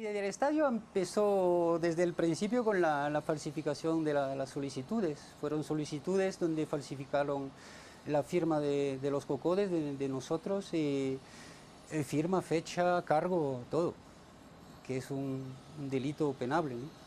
Y el estadio empezó desde el principio con la falsificación de las solicitudes. Fueron solicitudes donde falsificaron la firma de los COCODES, de nosotros, firma, fecha, cargo, todo, que es un delito penable, ¿no?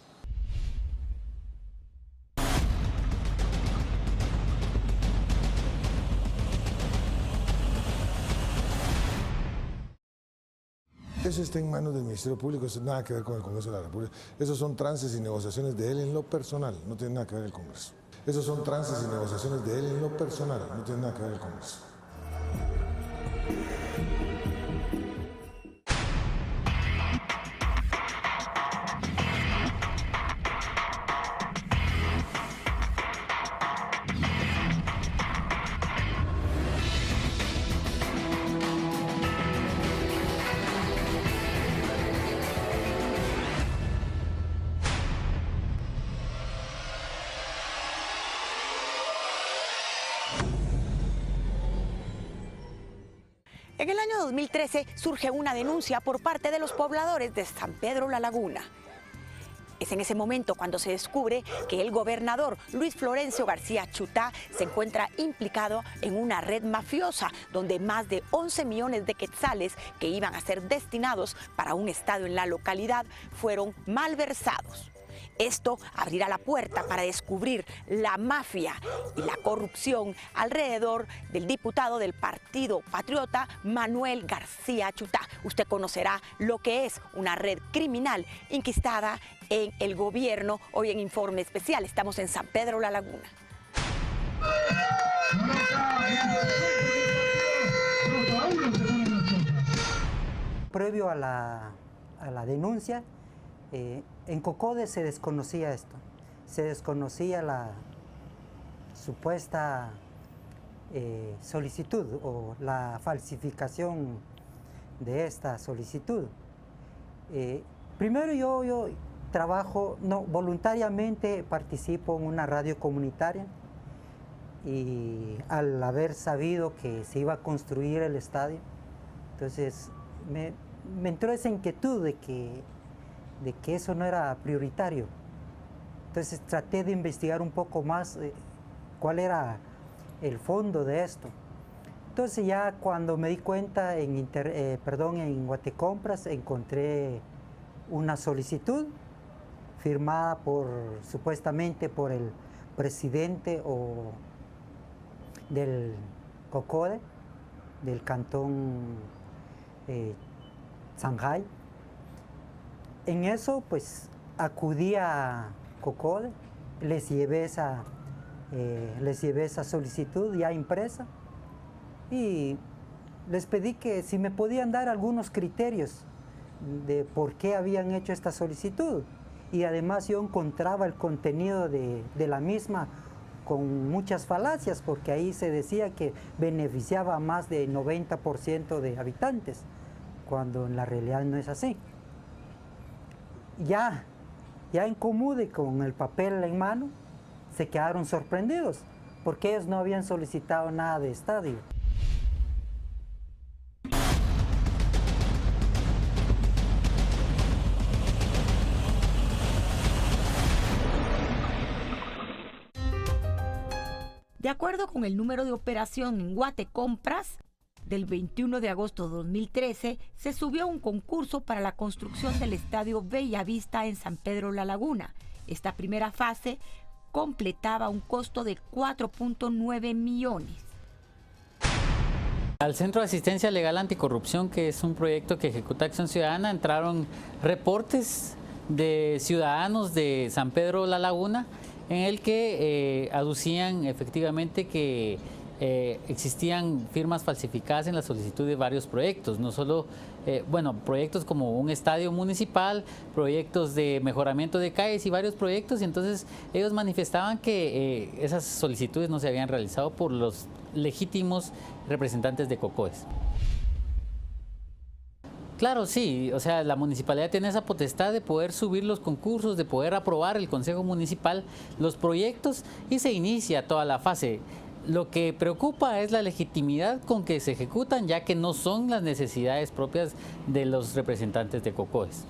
Eso está en manos del Ministerio Público, eso nada que ver con el Congreso de la República. Esos son trances y negociaciones de él en lo personal, no tiene nada que ver el Congreso. Esos son trances y negociaciones de él en lo personal, no tiene nada que ver el Congreso. En el año 2013 surge una denuncia por parte de los pobladores de San Pedro La Laguna. Es en ese momento cuando se descubre que el gobernador Luis Florencio García Chutá se encuentra implicado en una red mafiosa donde más de 11 millones de quetzales que iban a ser destinados para un estadio en la localidad fueron malversados. Esto abrirá la puerta para descubrir la mafia y la corrupción alrededor del diputado del Partido Patriota, Manuel García Chutá. Usted conocerá lo que es una red criminal inquistada en el gobierno. Hoy en Informe Especial estamos en San Pedro La Laguna. Previo a la denuncia, en COCODES se desconocía esto, se desconocía la supuesta solicitud o la falsificación de esta solicitud. Primero yo trabajo, voluntariamente participo en una radio comunitaria y al haber sabido que se iba a construir el estadio, entonces me entró esa inquietud de que eso no era prioritario. Entonces traté de investigar un poco más cuál era el fondo de esto. Entonces ya cuando me di cuenta en Guatecompras encontré una solicitud firmada supuestamente por el presidente del COCODE, del cantón Shanghái. En eso, pues, acudí a COCODE, les llevé esa solicitud ya impresa y les pedí que si me podían dar algunos criterios de por qué habían hecho esta solicitud. Y además yo encontraba el contenido de la misma con muchas falacias, porque ahí se decía que beneficiaba a más del 90% de habitantes, cuando en la realidad no es así. Ya en Comude, con el papel en mano, se quedaron sorprendidos, porque ellos no habían solicitado nada de estadio. De acuerdo con el número de operación en Guatecompras, del 21 de agosto de 2013, se subió un concurso para la construcción del Estadio Bellavista en San Pedro La Laguna. Esta primera fase completaba un costo de 4.9 millones. Al Centro de Asistencia Legal Anticorrupción, que es un proyecto que ejecuta Acción Ciudadana, entraron reportes de ciudadanos de San Pedro La Laguna en el que aducían efectivamente que existían firmas falsificadas en la solicitud de varios proyectos, no solo, proyectos como un estadio municipal, proyectos de mejoramiento de calles y varios proyectos, y entonces ellos manifestaban que esas solicitudes no se habían realizado por los legítimos representantes de COCODES. Claro, sí, o sea, la municipalidad tiene esa potestad de poder subir los concursos, de poder aprobar el Consejo Municipal los proyectos y se inicia toda la fase. Lo que preocupa es la legitimidad con que se ejecutan, ya que no son las necesidades propias de los representantes de COCODES.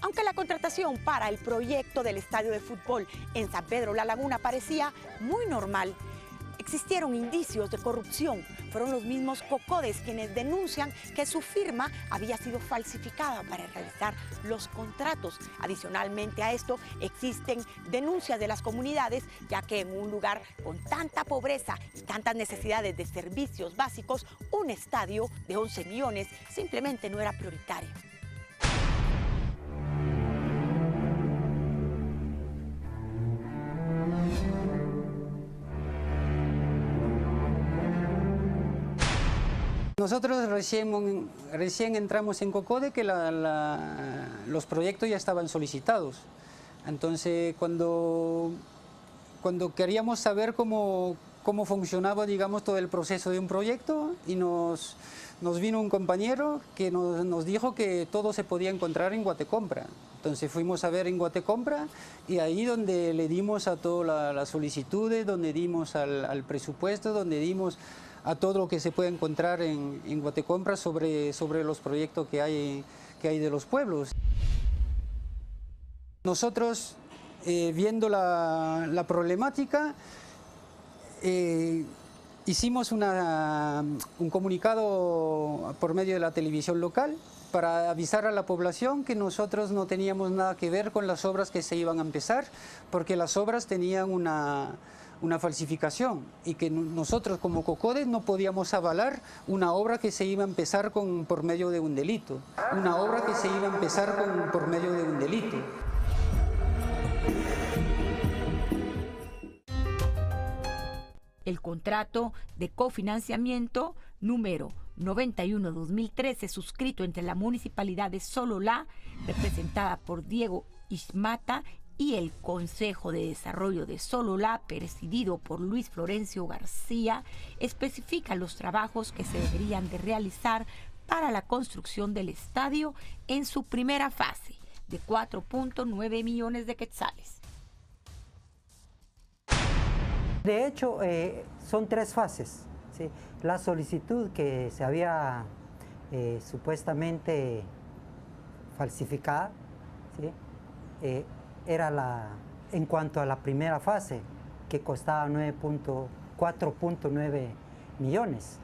Aunque la contratación para el proyecto del estadio de fútbol en San Pedro La Laguna parecía muy normal, existieron indicios de corrupción. Fueron los mismos COCODES quienes denuncian que su firma había sido falsificada para realizar los contratos. Adicionalmente a esto, existen denuncias de las comunidades, ya que en un lugar con tanta pobreza y tantas necesidades de servicios básicos, un estadio de 11 millones simplemente no era prioritario. Nosotros recién entramos en COCODE que los proyectos ya estaban solicitados. Entonces, cuando queríamos saber cómo funcionaba, digamos, todo el proceso de un proyecto, y nos vino un compañero que nos dijo que todo se podía encontrar en Guatecompra. Entonces fuimos a ver en Guatecompra, y ahí donde le dimos a todas las solicitudes, donde dimos al presupuesto, donde dimos a todo lo que se puede encontrar en Guatecompra sobre los proyectos que hay de los pueblos. Nosotros, viendo la problemática, hicimos un comunicado por medio de la televisión local para avisar a la población que nosotros no teníamos nada que ver con las obras que se iban a empezar, porque las obras tenían una falsificación, y que nosotros como COCODE no podíamos avalar una obra que se iba a empezar por medio de un delito. El contrato de cofinanciamiento número 91-2013, suscrito entre la Municipalidad de Sololá, representada por Diego Ismata, y el Consejo de Desarrollo de Sololá, presidido por Luis Florencio García, especifica los trabajos que se deberían de realizar para la construcción del estadio en su primera fase, de 4.9 millones de quetzales. De hecho, son 3 fases, ¿sí? La solicitud que se había supuestamente falsificada, ¿sí? Era en cuanto a la primera fase, que costaba 4.9 millones.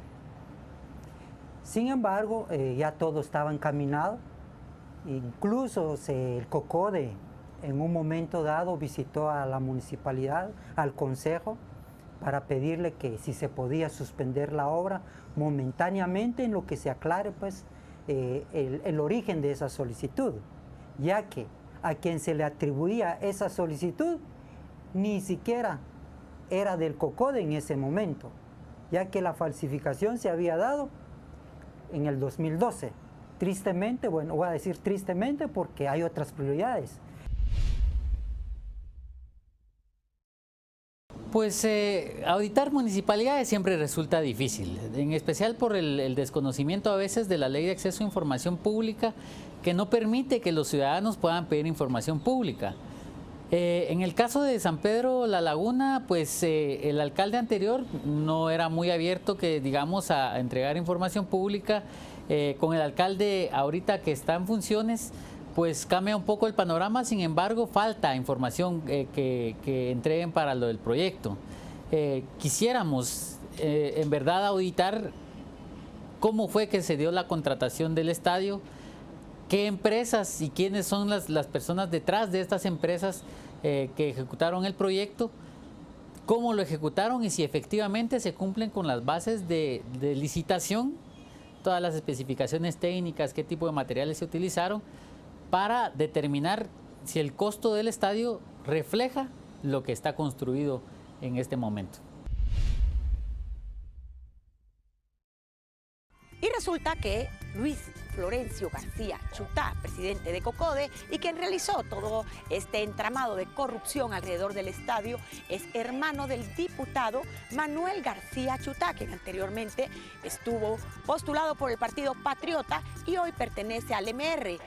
Sin embargo, ya todo estaba encaminado. Incluso el COCODE en un momento dado visitó a la municipalidad, al consejo, para pedirle que si se podía suspender la obra momentáneamente en lo que se aclare pues, el origen de esa solicitud, ya que a quien se le atribuía esa solicitud ni siquiera era del COCODE en ese momento, ya que la falsificación se había dado en el 2012. Tristemente, bueno, voy a decir tristemente porque hay otras prioridades. Pues auditar municipalidades siempre resulta difícil, en especial por el desconocimiento a veces de la Ley de Acceso a Información Pública, que no permite que los ciudadanos puedan pedir información pública. En el caso de San Pedro La Laguna, pues el alcalde anterior no era muy abierto, que digamos, a entregar información pública. Con el alcalde ahorita que está en funciones, pues cambia un poco el panorama. Sin embargo, falta información que entreguen para lo del proyecto. Quisiéramos en verdad auditar cómo fue que se dio la contratación del estadio, qué empresas y quiénes son las personas detrás de estas empresas que ejecutaron el proyecto, cómo lo ejecutaron y si efectivamente se cumplen con las bases de licitación, todas las especificaciones técnicas, qué tipo de materiales se utilizaron, para determinar si el costo del estadio refleja lo que está construido en este momento. Y resulta que Luis Florencio García Chutá, presidente de COCODE, y quien realizó todo este entramado de corrupción alrededor del estadio, es hermano del diputado Manuel García Chutá, quien anteriormente estuvo postulado por el Partido Patriota y hoy pertenece al MR.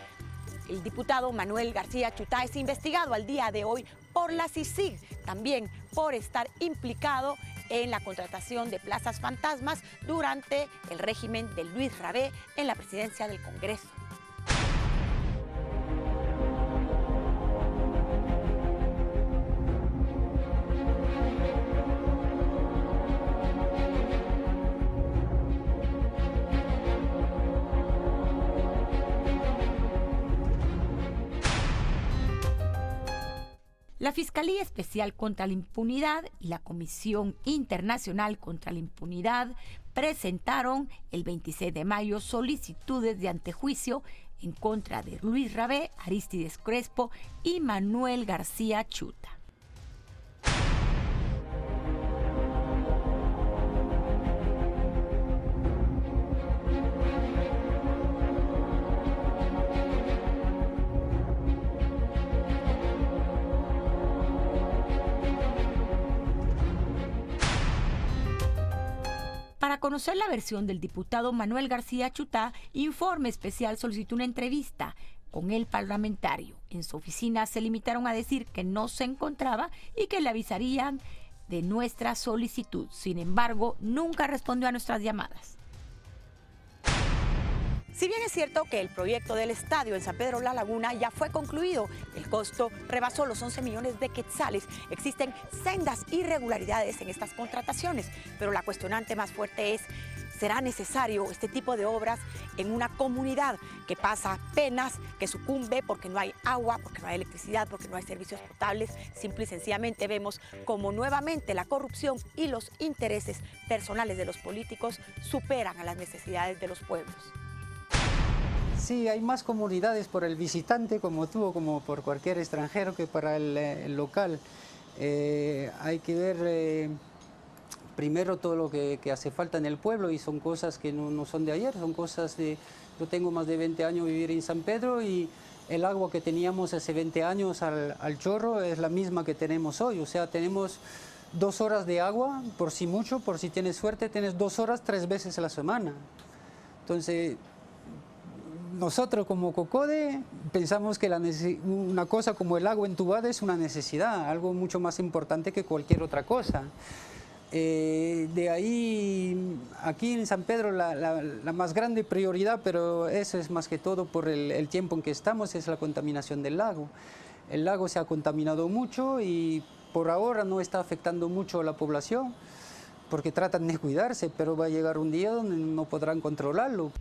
El diputado Manuel García Chutá es investigado al día de hoy por la CICIG, también por estar implicado en la contratación de plazas fantasmas durante el régimen de Luis Rabé en la presidencia del Congreso. La Fiscalía Especial contra la Impunidad y la Comisión Internacional contra la Impunidad presentaron el 26 de mayo solicitudes de antejuicio en contra de Luis Rabé, Arístides Crespo y Manuel García Chuta. Para conocer la versión del diputado Manuel García Chuta, Informe Especial solicitó una entrevista con el parlamentario. En su oficina se limitaron a decir que no se encontraba y que le avisarían de nuestra solicitud. Sin embargo, nunca respondió a nuestras llamadas. Si bien es cierto que el proyecto del estadio en San Pedro La Laguna ya fue concluido, el costo rebasó los 11 millones de quetzales. Existen sendas irregularidades en estas contrataciones, pero la cuestionante más fuerte es: ¿será necesario este tipo de obras en una comunidad que pasa penas, que sucumbe porque no hay agua, porque no hay electricidad, porque no hay servicios potables? Simple y sencillamente vemos como nuevamente la corrupción y los intereses personales de los políticos superan a las necesidades de los pueblos. Sí, hay más comunidades por el visitante como tú o como por cualquier extranjero que para el local. Hay que ver primero todo lo que hace falta en el pueblo, y son cosas que no son de ayer, son cosas de... Yo tengo más de 20 años vivir en San Pedro y el agua que teníamos hace 20 años al chorro es la misma que tenemos hoy. O sea, tenemos 2 horas de agua, por si mucho, por si tienes suerte, tienes 2 horas 3 veces a la semana. Entonces, nosotros como COCODE pensamos que una cosa como el agua entubada es una necesidad, algo mucho más importante que cualquier otra cosa. De ahí, aquí en San Pedro, la más grande prioridad, pero eso es más que todo por el tiempo en que estamos, es la contaminación del lago. El lago se ha contaminado mucho y por ahora no está afectando mucho a la población, porque tratan de cuidarse, pero va a llegar un día donde no podrán controlarlo.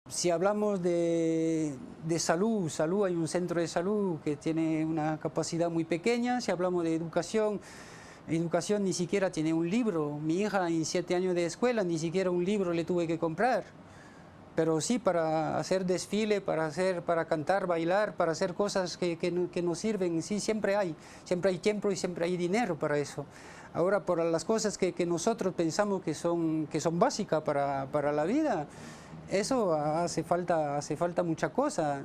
Si hablamos de salud, hay un centro de salud que tiene una capacidad muy pequeña. Si hablamos de educación ni siquiera tiene un libro. Mi hija en 7 años de escuela ni siquiera un libro le tuve que comprar. Pero sí para hacer desfile, para cantar, bailar, para hacer cosas que nos sirven, sí, siempre hay tiempo y siempre hay dinero para eso. Ahora, por las cosas que nosotros pensamos que son básicas para la vida, eso hace falta mucha cosa.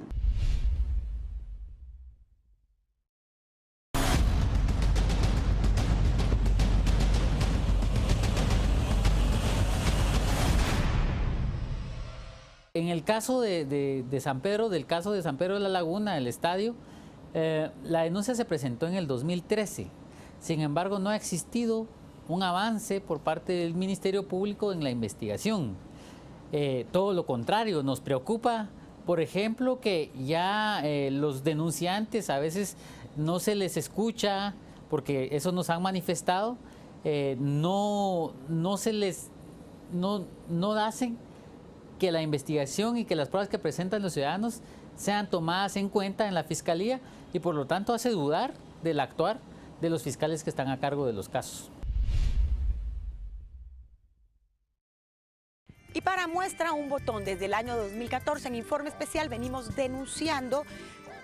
En el caso de San Pedro, del caso de San Pedro de la Laguna, el estadio, la denuncia se presentó en el 2013. Sin embargo, no ha existido un avance por parte del Ministerio Público en la investigación. Todo lo contrario, nos preocupa, por ejemplo, que ya los denunciantes a veces no se les escucha, porque eso nos han manifestado, no hacen que la investigación y que las pruebas que presentan los ciudadanos sean tomadas en cuenta en la Fiscalía, y por lo tanto hace dudar del actuar de los fiscales que están a cargo de los casos. Y para muestra un botón, desde el año 2014 en Informe Especial venimos denunciando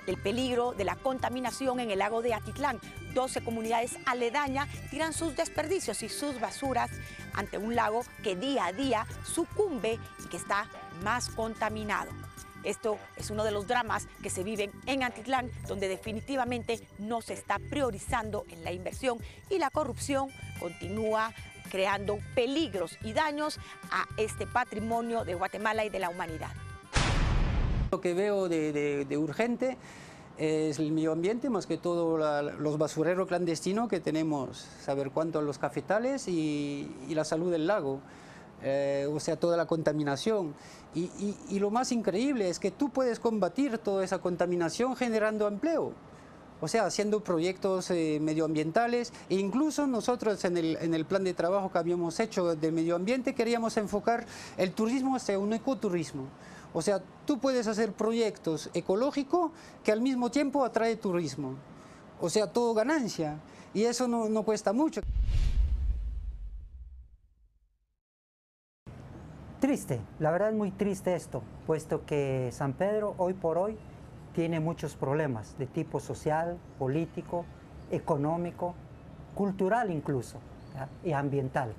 el peligro de la contaminación en el lago de Atitlán. 12 comunidades aledañas tiran sus desperdicios y sus basuras ante un lago que día a día sucumbe y que está más contaminado. Esto es uno de los dramas que se viven en Atitlán, donde definitivamente no se está priorizando en la inversión y la corrupción continúa creando peligros y daños a este patrimonio de Guatemala y de la humanidad. Lo que veo de urgente es el medio ambiente, más que todo los basureros clandestinos que tenemos, saber cuánto los cafetales y la salud del lago. O sea, toda la contaminación. Y lo más increíble es que tú puedes combatir toda esa contaminación generando empleo. O sea, haciendo proyectos medioambientales, e incluso nosotros en el plan de trabajo que habíamos hecho de medio ambiente queríamos enfocar el turismo hacia un ecoturismo. O sea, tú puedes hacer proyectos ecológicos que al mismo tiempo atrae turismo. O sea, todo ganancia, y eso no cuesta mucho. Triste, la verdad es muy triste esto, puesto que San Pedro hoy por hoy tiene muchos problemas de tipo social, político, económico, cultural incluso, ¿ya? Y ambiental.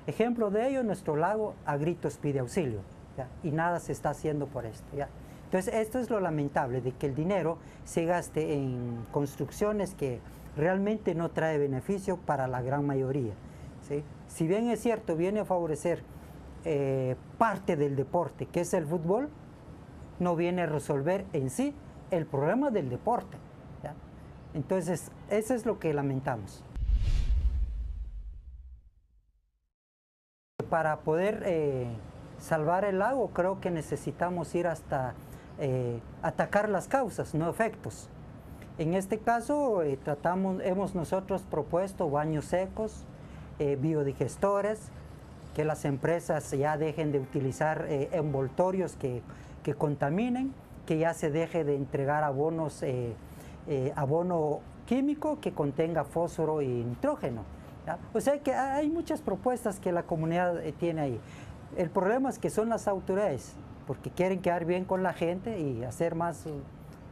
Ejemplo de ello, nuestro lago a gritos pide auxilio, ¿ya? Y nada se está haciendo por esto, ¿ya? Entonces esto es lo lamentable, de que el dinero se gaste en construcciones que realmente no trae beneficio para la gran mayoría, ¿sí? Si bien es cierto, viene a favorecer parte del deporte, que es el fútbol, no viene a resolver en sí el problema del deporte, ¿ya? Entonces, eso es lo que lamentamos. Para poder salvar el lago, creo que necesitamos ir hasta atacar las causas, no efectos. En este caso, hemos nosotros propuesto baños secos, biodigestores, que las empresas ya dejen de utilizar envoltorios que contaminen, que ya se deje de entregar abonos, abono químico que contenga fósforo y nitrógeno, ¿ya? O sea que hay muchas propuestas que la comunidad tiene ahí. El problema es que son las autoridades, porque quieren quedar bien con la gente y hacer más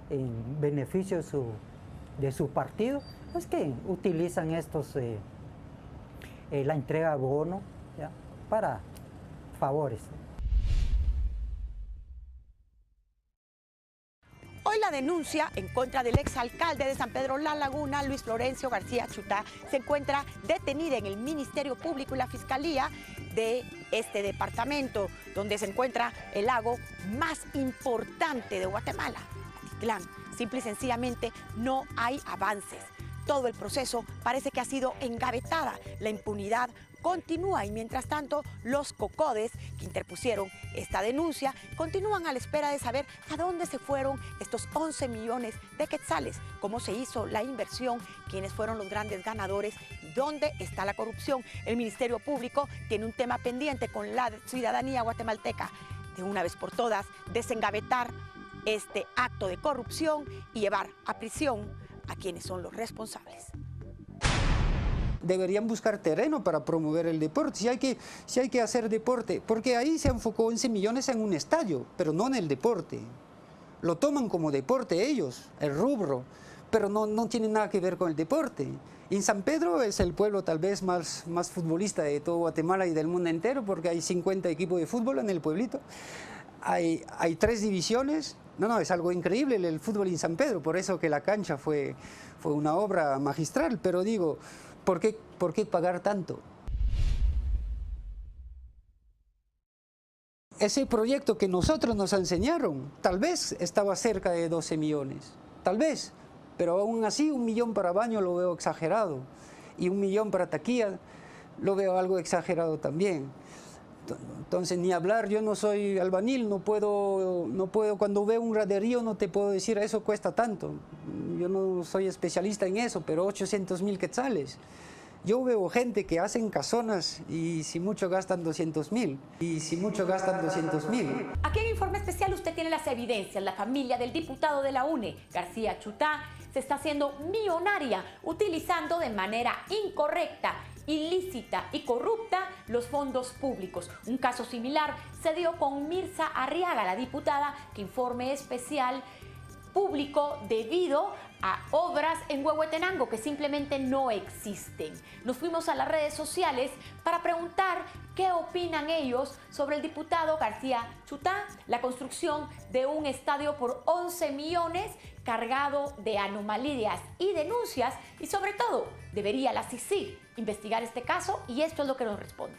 en beneficio de su partido, es que utilizan estos, la entrega de abono, ¿ya? Para favores. Hoy la denuncia en contra del exalcalde de San Pedro La Laguna, Luis Florencio García Chutá, se encuentra detenida en el Ministerio Público y la Fiscalía de este departamento, donde se encuentra el lago más importante de Guatemala, Atitlán. Simple y sencillamente no hay avances. Todo el proceso parece que ha sido engavetada. La impunidad continúa y mientras tanto los cocodes que interpusieron esta denuncia continúan a la espera de saber a dónde se fueron estos 11 millones de quetzales, cómo se hizo la inversión, quiénes fueron los grandes ganadores y dónde está la corrupción. El Ministerio Público tiene un tema pendiente con la ciudadanía guatemalteca, de una vez por todas desengavetar este acto de corrupción y llevar a prisión a quienes son los responsables. Deberían buscar terreno para promover el deporte, si hay que hacer deporte, porque ahí se enfocó 11 millones en un estadio, pero no en el deporte. Lo toman como deporte ellos, el rubro, pero no tiene nada que ver con el deporte. Y en San Pedro es el pueblo tal vez más futbolista de todo Guatemala y del mundo entero, porque hay 50 equipos de fútbol en el pueblito. Hay 3 divisiones. No, es algo increíble el fútbol en San Pedro, por eso que la cancha fue una obra magistral, pero digo, ¿por qué pagar tanto? Ese proyecto que nosotros nos enseñaron, tal vez estaba cerca de 12 millones, tal vez, pero aún así 1 millón para baño lo veo exagerado, y 1 millón para taquilla lo veo algo exagerado también. Entonces, ni hablar, yo no soy albañil, no puedo, cuando veo un graderío no te puedo decir eso cuesta tanto. Yo no soy especialista en eso, pero 800,000 quetzales. Yo veo gente que hacen casonas y si mucho gastan 200,000. Aquí en Informe Especial usted tiene las evidencias. La familia del diputado de la UNE, García Chutá, se está haciendo millonaria utilizando de manera incorrecta, ilícita y corrupta los fondos públicos. Un caso similar se dio con Mirza Arriaga, la diputada que Informe Especial publicó debido a obras en Huehuetenango que simplemente no existen. Nos fuimos a las redes sociales para preguntar qué opinan ellos sobre el diputado García Chutá, la construcción de un estadio por 11 millones cargado de anomalías y denuncias y sobre todo, ¿debería la CICIG investigar este caso? Y esto es lo que nos responde.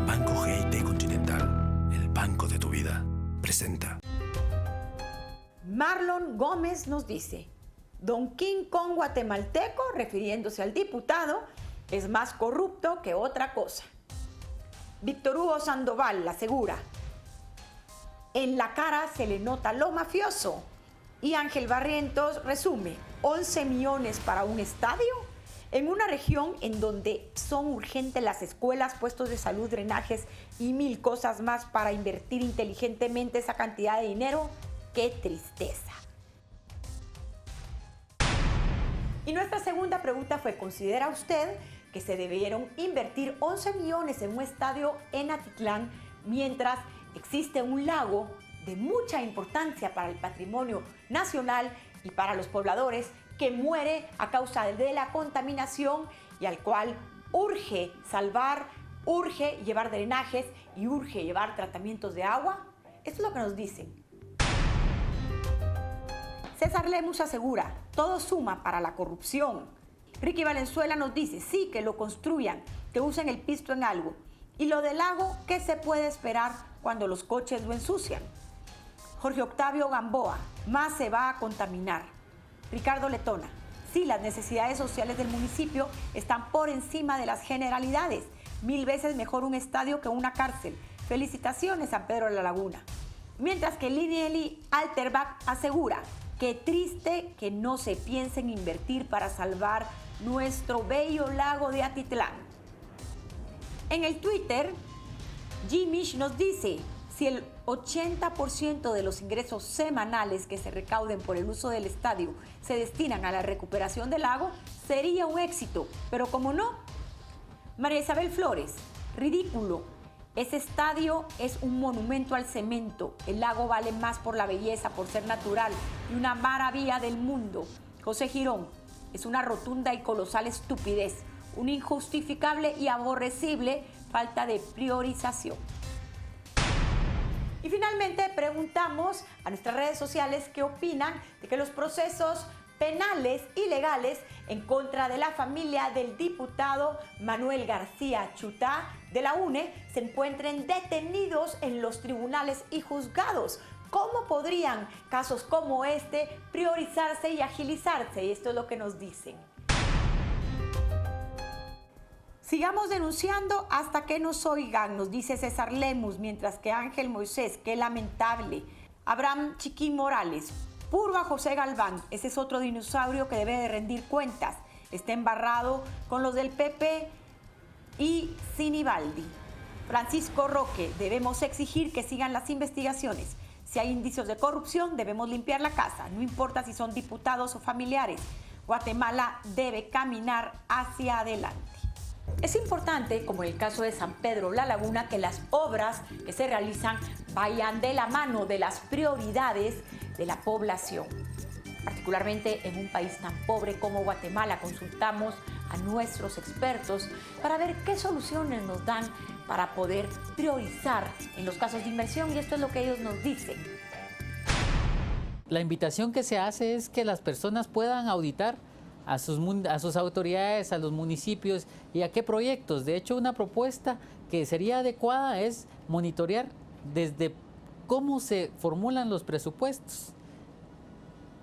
Banco GIT Continental, el banco de tu vida, presenta. Marlon Gómez nos dice, Don King Kong guatemalteco, refiriéndose al diputado, es más corrupto que otra cosa. Víctor Hugo Sandoval asegura, en la cara se le nota lo mafioso. Y Ángel Barrientos resume, 11 millones para un estadio en una región en donde son urgentes las escuelas, puestos de salud, drenajes y 1000 cosas más para invertir inteligentemente esa cantidad de dinero. ¡Qué tristeza! Y nuestra segunda pregunta fue, ¿considera usted que se debieron invertir 11 millones en un estadio en Atitlán mientras existe un lago de mucha importancia para el patrimonio nacional y para los pobladores que muere a causa de la contaminación y al cual urge salvar, urge llevar drenajes y urge llevar tratamientos de agua? Esto es lo que nos dicen. César Lemus asegura, todo suma para la corrupción. Ricky Valenzuela nos dice, sí, que lo construyan, que usen el pisto en algo. Y lo del lago, ¿qué se puede esperar cuando los coches lo ensucian? Jorge Octavio Gamboa, más se va a contaminar. Ricardo Letona, sí, las necesidades sociales del municipio están por encima de las generalidades. 1000 veces mejor un estadio que una cárcel. Felicitaciones, San Pedro de la Laguna. Mientras que Linieli Alterbach asegura, qué triste que no se piense en invertir para salvar nuestro bello lago de Atitlán. En el Twitter, Jimish nos dice, si el 80% de los ingresos semanales que se recauden por el uso del estadio se destinan a la recuperación del lago, sería un éxito. Pero como no, María Isabel Flores, ridículo. Ese estadio es un monumento al cemento. El lago vale más por la belleza, por ser natural y una maravilla del mundo. José Girón, es una rotunda y colosal estupidez, una injustificable y aborrecible falta de priorización. Y finalmente preguntamos a nuestras redes sociales qué opinan de que los procesos penales y legales en contra de la familia del diputado Manuel García Chutá de la UNE se encuentren detenidos en los tribunales y juzgados. ¿Cómo podrían casos como este priorizarse y agilizarse? Y esto es lo que nos dicen. Sigamos denunciando hasta que nos oigan, nos dice César Lemus, mientras que Ángel Moisés, qué lamentable. Abraham Chiquín Morales, puro a José Galván, ese es otro dinosaurio que debe de rendir cuentas. Está embarrado con los del PP y Sinibaldi. Francisco Roque, debemos exigir que sigan las investigaciones. Si hay indicios de corrupción, debemos limpiar la casa, no importa si son diputados o familiares. Guatemala debe caminar hacia adelante. Es importante, como en el caso de San Pedro La Laguna, que las obras que se realizan vayan de la mano de las prioridades de la población. Particularmente en un país tan pobre como Guatemala, consultamos a nuestros expertos para ver qué soluciones nos dan para poder priorizar en los casos de inversión, y esto es lo que ellos nos dicen. La invitación que se hace es que las personas puedan auditar a sus autoridades, a los municipios y a qué proyectos. De hecho, una propuesta que sería adecuada es monitorear desde cómo se formulan los presupuestos,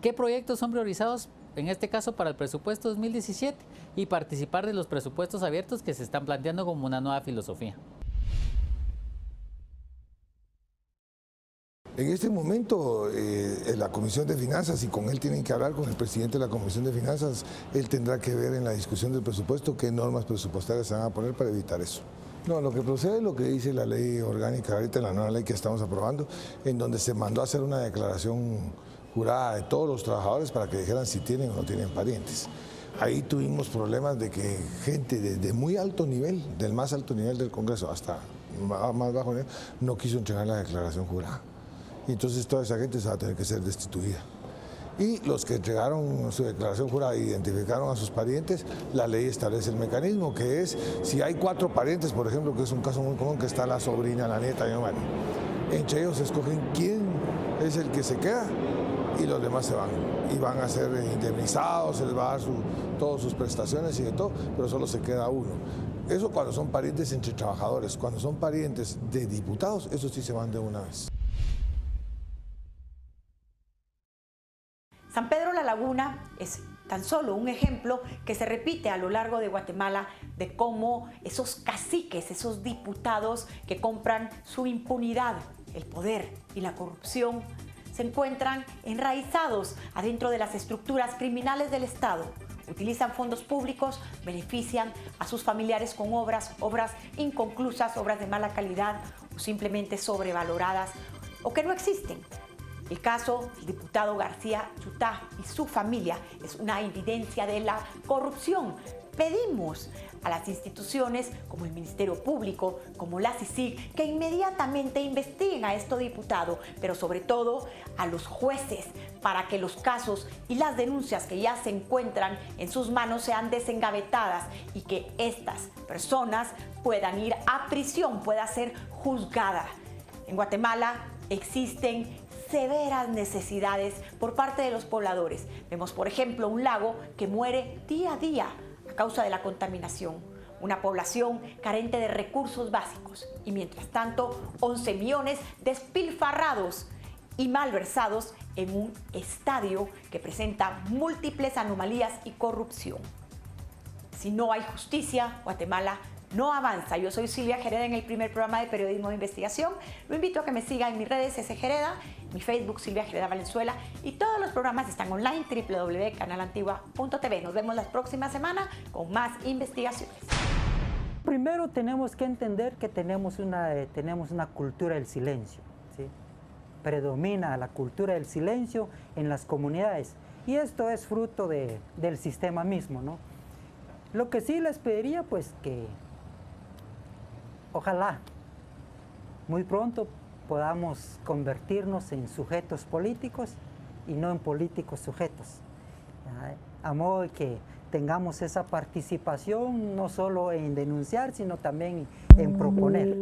qué proyectos son priorizados, en este caso para el presupuesto 2017, y participar de los presupuestos abiertos que se están planteando como una nueva filosofía. En este momento, la Comisión de Finanzas, y con él tienen que hablar con el presidente de la Comisión de Finanzas, él tendrá que ver en la discusión del presupuesto qué normas presupuestarias se van a poner para evitar eso. No, lo que procede es lo que dice la ley orgánica, ahorita la nueva ley que estamos aprobando, en donde se mandó a hacer una declaración jurada de todos los trabajadores para que dijeran si tienen o no tienen parientes. Ahí tuvimos problemas de que gente de muy alto nivel, del más alto nivel del Congreso hasta más bajo nivel, no quiso entregar la declaración jurada. Y entonces toda esa gente se va a tener que ser destituida. Y los que entregaron su declaración jurada e identificaron a sus parientes, la ley establece el mecanismo, que es, si hay 4 parientes, por ejemplo, que es un caso muy común, que está la sobrina, la nieta y hermano, entre ellos escogen quién es el que se queda y los demás se van. Y van a ser indemnizados, se les va a dar todas sus prestaciones y de todo, pero solo se queda uno. Eso cuando son parientes entre trabajadores. Cuando son parientes de diputados, eso sí se van de una vez. es tan solo un ejemplo que se repite a lo largo de Guatemala de cómo esos caciques, esos diputados que compran su impunidad, el poder y la corrupción, se encuentran enraizados adentro de las estructuras criminales del Estado. Utilizan fondos públicos, benefician a sus familiares con obras inconclusas, obras de mala calidad o simplemente sobrevaloradas o que no existen. El caso del diputado García Chutá y su familia es una evidencia de la corrupción. Pedimos a las instituciones como el Ministerio Público, como la CICIG, que inmediatamente investiguen a este diputado, pero sobre todo a los jueces, para que los casos y las denuncias que ya se encuentran en sus manos sean desengavetadas y que estas personas puedan ir a prisión, pueda ser juzgada. En Guatemala existen severas necesidades por parte de los pobladores. Vemos, por ejemplo, un lago que muere día a día a causa de la contaminación, una población carente de recursos básicos y mientras tanto 11 millones despilfarrados y malversados en un estadio que presenta múltiples anomalías y corrupción. Si no hay justicia, Guatemala no avanza. Yo soy Silvia Gereda en el primer programa de periodismo de investigación. Lo invito a que me siga en mis redes Gereda, mi Facebook Silvia Gereda Valenzuela y todos los programas están online www.canalantigua.tv. Nos vemos la próxima semana con más investigaciones. Primero tenemos que entender que tenemos una cultura del silencio, ¿sí? Predomina la cultura del silencio en las comunidades y esto es fruto del sistema mismo, ¿no? Lo que sí les pediría, pues, que ojalá muy pronto podamos convertirnos en sujetos políticos y no en políticos sujetos. A modo de que tengamos esa participación no solo en denunciar, sino también en proponer.